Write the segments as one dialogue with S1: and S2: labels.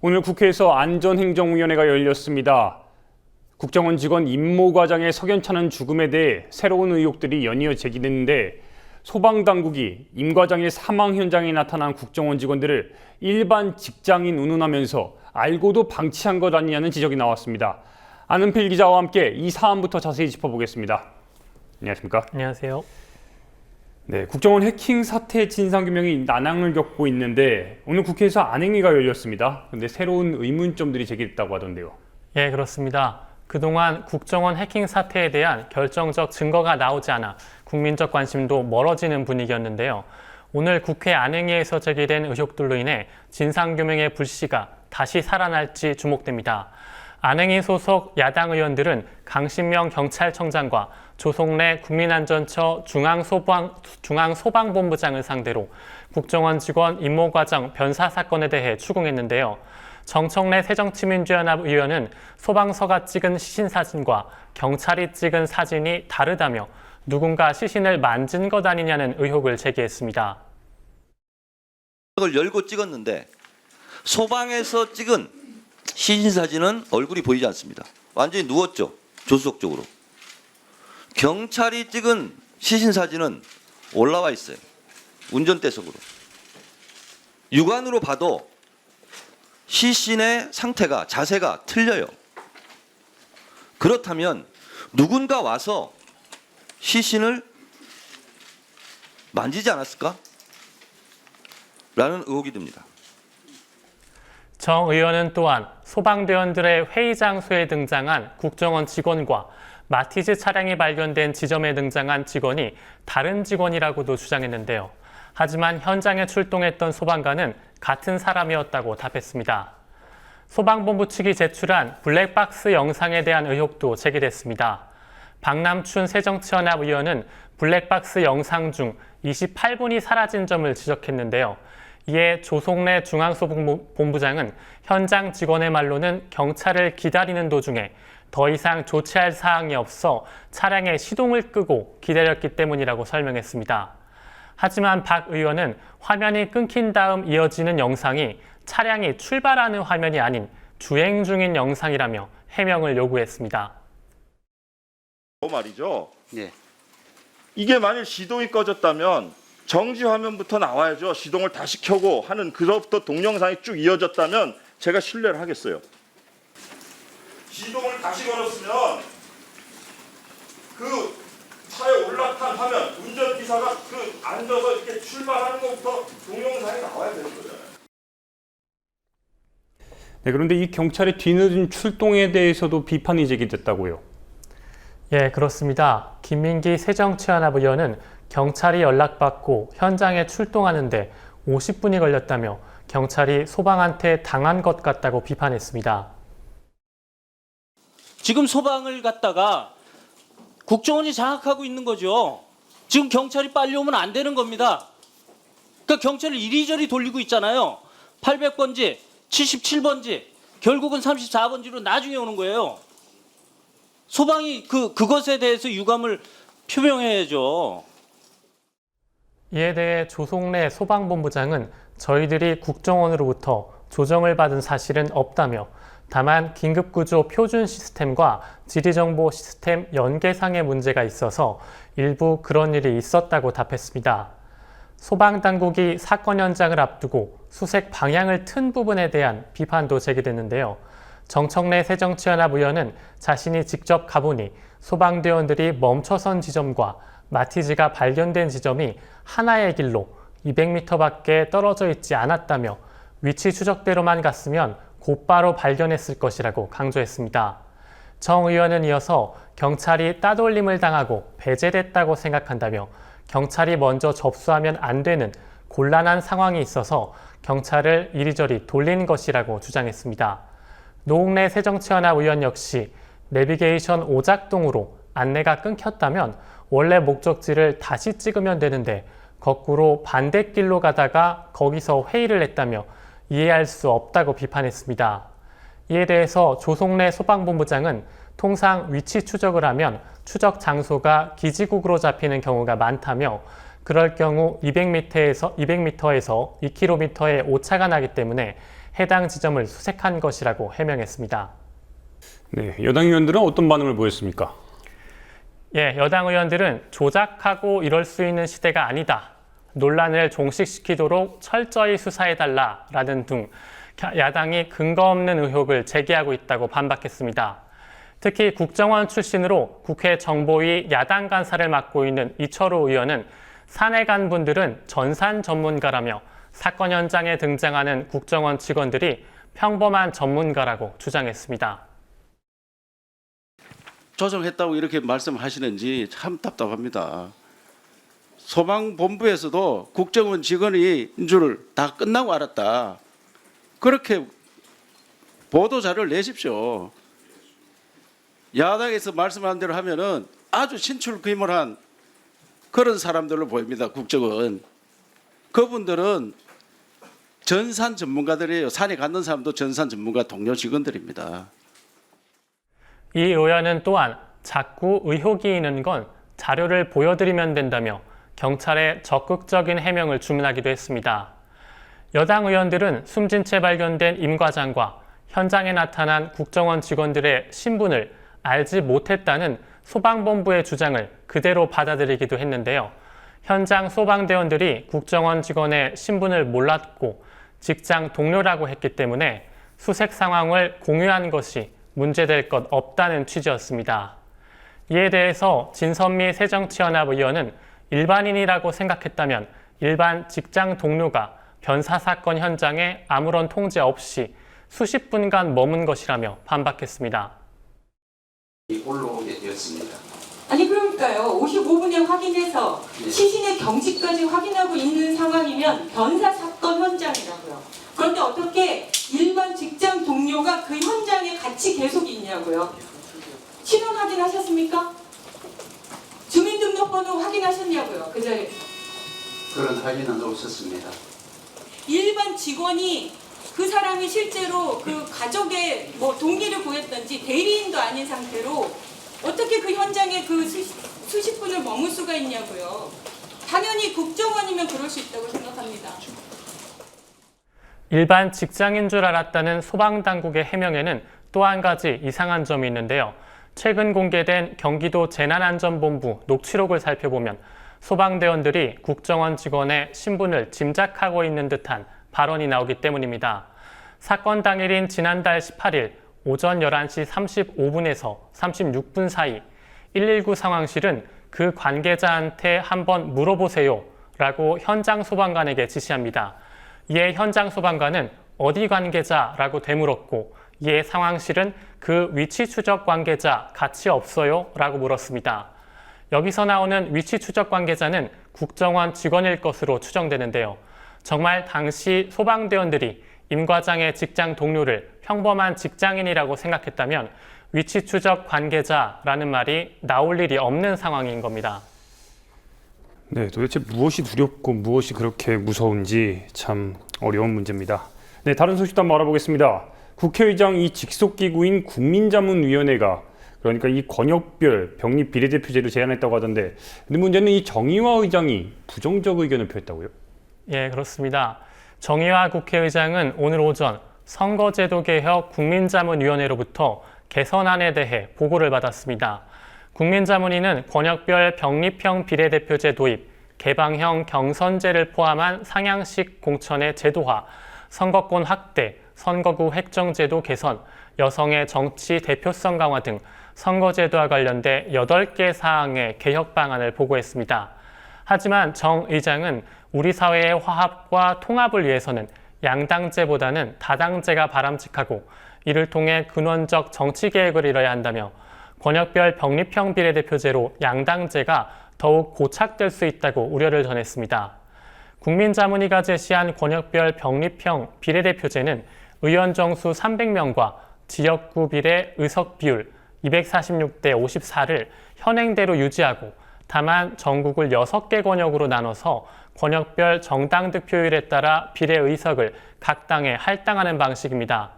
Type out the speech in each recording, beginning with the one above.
S1: 오늘 국회에서 안전행정위원회가 열렸습니다. 국정원 직원 임모 과정의 석연찮은 죽음에 대해 새로운 의혹들이 연이어 제기됐는데 소방당국이 임 과장의 사망 현장에 나타난 국정원 직원들을 일반 직장인 운운하면서 알고도 방치한 것 아니냐는 지적이 나왔습니다. 안은필 기자와 함께 이 사안부터 자세히 짚어보겠습니다. 안녕하십니까?
S2: 안녕하세요.
S1: 네, 국정원 해킹 사태 진상규명이 난항을 겪고 있는데 오늘 국회에서 안행위가 열렸습니다. 그런데 새로운 의문점들이 제기됐다고 하던데요.
S2: 예, 그렇습니다. 그동안 국정원 해킹 사태에 대한 결정적 증거가 나오지 않아 국민적 관심도 멀어지는 분위기였는데요. 오늘 국회 안행위에서 제기된 의혹들로 인해 진상규명의 불씨가 다시 살아날지 주목됩니다. 안행위 소속 야당 의원들은 강신명 경찰청장과 조성래 국민안전처 중앙소방본부장을 상대로 국정원 직원 임모 과정 변사 사건에 대해 추궁했는데요. 정청래 새정치민주연합 의원은 소방서가 찍은 시신 사진과 경찰이 찍은 사진이 다르다며 누군가 시신을 만진 것 아니냐는 의혹을 제기했습니다.
S3: 을 열고 찍었는데 소방에서 찍은 시신 사진은 얼굴이 보이지 않습니다. 완전히 누웠죠. 조수석 쪽으로. 경찰이 찍은 시신 사진은 올라와 있어요. 운전대석으로. 육안으로 봐도 시신의 상태가, 자세가 틀려요. 그렇다면 누군가 와서 시신을 만지지 않았을까? 라는 의혹이 듭니다.
S2: 정 의원은 또한 소방대원들의 회의 장소에 등장한 국정원 직원과 마티즈 차량이 발견된 지점에 등장한 직원이 다른 직원이라고도 주장했는데요. 하지만 현장에 출동했던 소방관은 같은 사람이었다고 답했습니다. 소방본부 측이 제출한 블랙박스 영상에 대한 의혹도 제기됐습니다. 박남춘 새정치연합 의원은 블랙박스 영상 중 28분이 사라진 점을 지적했는데요. 이에 조성래 중앙소방본부장은 현장 직원의 말로는 경찰을 기다리는 도중에 더 이상 조치할 사항이 없어 차량에 시동을 끄고 기다렸기 때문이라고 설명했습니다. 하지만 박 의원은 화면이 끊긴 다음 이어지는 영상이 차량이 출발하는 화면이 아닌 주행 중인 영상이라며 해명을 요구했습니다.
S4: 말이죠.
S3: 네.
S4: 이게 만일 시동이 꺼졌다면 정지 화면부터 나와야죠. 시동을 다시 켜고 하는 그로부터 동영상이 쭉 이어졌다면 제가 신뢰를 하겠어요. 시동을 다시 걸었으면 그 차에 올라탄 화면, 운전기사가 그 앉아서 이렇게 출발하는 것부터 동영상이 나와야 되는 거잖아요.
S1: 네, 그런데 이 경찰의 뒤늦은 출동에 대해서도 비판이 제기됐다고요.
S2: 예, 그렇습니다. 김민기 새정치연합 의원은 경찰이 연락받고 현장에 출동하는데 50분이 걸렸다며 경찰이 소방한테 당한 것 같다고 비판했습니다.
S5: 지금 소방을 갖다가 국정원이 장악하고 있는 거죠. 지금 경찰이 빨리 오면 안 되는 겁니다. 그러니까 경찰을 이리저리 돌리고 있잖아요. 800번지, 77번지, 결국은 34번지로 나중에 오는 거예요. 소방이 그것에 대해서 유감을 표명해야죠.
S2: 이에 대해 조성래 소방본부장은 저희들이 국정원으로부터 조정을 받은 사실은 없다며 다만 긴급구조 표준 시스템과 지리정보 시스템 연계상의 문제가 있어서 일부 그런 일이 있었다고 답했습니다. 소방당국이 사건 현장을 앞두고 수색 방향을 튼 부분에 대한 비판도 제기됐는데요. 정청래 새정치연합 의원은 자신이 직접 가보니 소방대원들이 멈춰선 지점과 마티즈가 발견된 지점이 하나의 길로 200m밖에 떨어져 있지 않았다며 위치 추적대로만 갔으면 곧바로 발견했을 것이라고 강조했습니다. 정 의원은 이어서 경찰이 따돌림을 당하고 배제됐다고 생각한다며 경찰이 먼저 접수하면 안 되는 곤란한 상황이 있어서 경찰을 이리저리 돌린 것이라고 주장했습니다. 노웅래 새정치연합 의원 역시 내비게이션 오작동으로 안내가 끊겼다면 원래 목적지를 다시 찍으면 되는데 거꾸로 반대길로 가다가 거기서 회의를 했다며 이해할 수 없다고 비판했습니다. 이에 대해서 조성래 소방본부장은 통상 위치 추적을 하면 추적 장소가 기지국으로 잡히는 경우가 많다며 그럴 경우 200m에서 2km의 오차가 나기 때문에 해당 지점을 수색한 것이라고 해명했습니다.
S1: 네, 여당 의원들은 어떤 반응을 보였습니까?
S2: 여당 의원들은 조작하고 이럴 수 있는 시대가 아니다. 논란을 종식시키도록 철저히 수사해달라라는 등 야당이 근거 없는 의혹을 제기하고 있다고 반박했습니다. 특히 국정원 출신으로 국회 정보위 야당 간사를 맡고 있는 이철호 의원은 산에 간 분들은 전산 전문가라며 사건 현장에 등장하는 국정원 직원들이 평범한 전문가라고 주장했습니다.
S6: 조정했다고 이렇게 말씀하시는지 참 답답합니다. 소방본부에서도 국정원 직원인 줄 다 끝나고 알았다. 그렇게 보도자료를 내십시오. 야당에서 말씀한 대로 하면은 아주 신출귀몰한 그런 사람들로 보입니다. 국정원. 그분들은 전산 전문가들이에요. 산에 갔는 사람도 전산 전문가 동료 직원들입니다.
S2: 이 의원은 또한 자꾸 의혹이 있는 건 자료를 보여드리면 된다며 경찰에 적극적인 해명을 주문하기도 했습니다. 여당 의원들은 숨진 채 발견된 임 과장과 현장에 나타난 국정원 직원들의 신분을 알지 못했다는 소방본부의 주장을 그대로 받아들이기도 했는데요. 현장 소방대원들이 국정원 직원의 신분을 몰랐고 직장 동료라고 했기 때문에 수색 상황을 공유한 것이 문제될 것 없다는 취지였습니다. 이에 대해서 진선미 새정치연합 의원은 일반인이라고 생각했다면 일반 직장 동료가 변사 사건 현장에 아무런 통제 없이 수십 분간 머문 것이라며 반박했습니다.
S7: 올라오게 되었습니다.
S8: 아니 그러니까요. 55분에 확인해서
S7: 네.
S8: 시신의 경지까지 확인하고 있는 상황이면 변사 사건 현장이라고요. 그런데 어떻게 일반 직장 동료가 그 현장에 같이 계속 있냐고요. 신원 확인하셨습니까? 주민등록번호 확인하셨냐고요. 그 자리에서.
S7: 그런 확인은 없었습니다.
S8: 일반 직원이 그 사람이 실제로 그 가족의 동기를 보였던지 대리인도 아닌 상태로 어떻게 그 현장에 그 수십 분을 머물 수가 있냐고요. 당연히 국정원이면 그럴 수 있다고 생각합니다.
S2: 일반 직장인 줄 알았다는 소방당국의 해명에는 또 한 가지 이상한 점이 있는데요. 최근 공개된 경기도 재난안전본부 녹취록을 살펴보면 소방대원들이 국정원 직원의 신분을 짐작하고 있는 듯한 발언이 나오기 때문입니다. 사건 당일인 지난달 18일 오전 11시 35분에서 36분 사이 119 상황실은 그 관계자한테 한번 물어보세요 라고 현장 소방관에게 지시합니다. 이에 현장 소방관은 어디 관계자라고 되물었고 이에 상황실은 그 위치 추적 관계자 같이 없어요 라고 물었습니다. 여기서 나오는 위치 추적 관계자는 국정원 직원일 것으로 추정되는데요. 정말 당시 소방대원들이 임 과장의 직장 동료를 평범한 직장인이라고 생각했다면 위치 추적 관계자라는 말이 나올 일이 없는 상황인 겁니다.
S1: 네, 도대체 무엇이 두렵고 무엇이 그렇게 무서운지 참 어려운 문제입니다. 네, 다른 소식도 한번 알아보겠습니다. 국회의장 이 직속기구인 국민자문위원회가 그러니까 이 권역별 병립 비례대표제를 제안했다고 하던데 근데 문제는 이 정의화 의장이 부정적 의견을 표했다고요?
S2: 예, 그렇습니다. 정의화 국회의장은 오늘 오전 선거제도 개혁 국민자문위원회로부터 개선안에 대해 보고를 받았습니다. 국민자문위는 권역별 병립형 비례대표제 도입, 개방형 경선제를 포함한 상향식 공천의 제도화, 선거권 확대, 선거구 획정제도 개선, 여성의 정치 대표성 강화 등 선거제도와 관련된 8개 사항의 개혁 방안을 보고했습니다. 하지만 정 의장은 우리 사회의 화합과 통합을 위해서는 양당제보다는 다당제가 바람직하고 이를 통해 근원적 정치 계획을 이뤄야 한다며 권역별 병립형 비례대표제로 양당제가 더욱 고착될 수 있다고 우려를 전했습니다. 국민자문위가 제시한 권역별 병립형 비례대표제는 의원 정수 300명과 지역구 비례 의석 비율 246대 54를 현행대로 유지하고 다만 전국을 6개 권역으로 나눠서 권역별 정당 득표율에 따라 비례 의석을 각 당에 할당하는 방식입니다.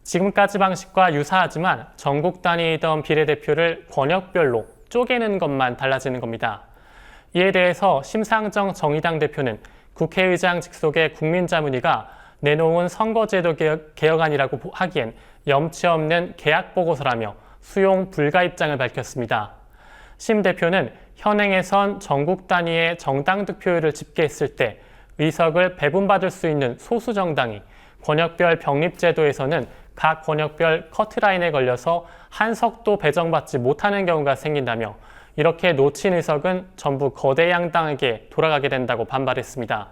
S2: 지금까지 방식과 유사하지만 전국 단위이던 비례대표를 권역별로 쪼개는 것만 달라지는 겁니다. 이에 대해서 심상정 정의당 대표는 국회의장 직속의 국민자문위가 내놓은 선거제도 개혁안이라고 하기엔 염치 없는 계약 보고서라며 수용 불가 입장을 밝혔습니다. 심 대표는 현행에선 전국 단위의 정당 득표율을 집계했을 때 의석을 배분받을 수 있는 소수 정당이 권역별 병립제도에서는 각 권역별 커트라인에 걸려서 한 석도 배정받지 못하는 경우가 생긴다며 이렇게 놓친 의석은 전부 거대 양당에게 돌아가게 된다고 반발했습니다.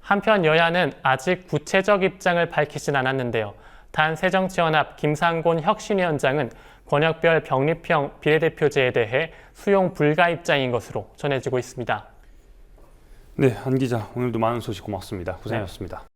S2: 한편 여야는 아직 구체적 입장을 밝히진 않았는데요. 단 새정치연합 김상곤 혁신위원장은 권역별 병립형 비례대표제에 대해 수용 불가 입장인 것으로 전해지고 있습니다.
S1: 네, 안 기자 오늘도 많은 소식 고맙습니다. 고생하셨습니다.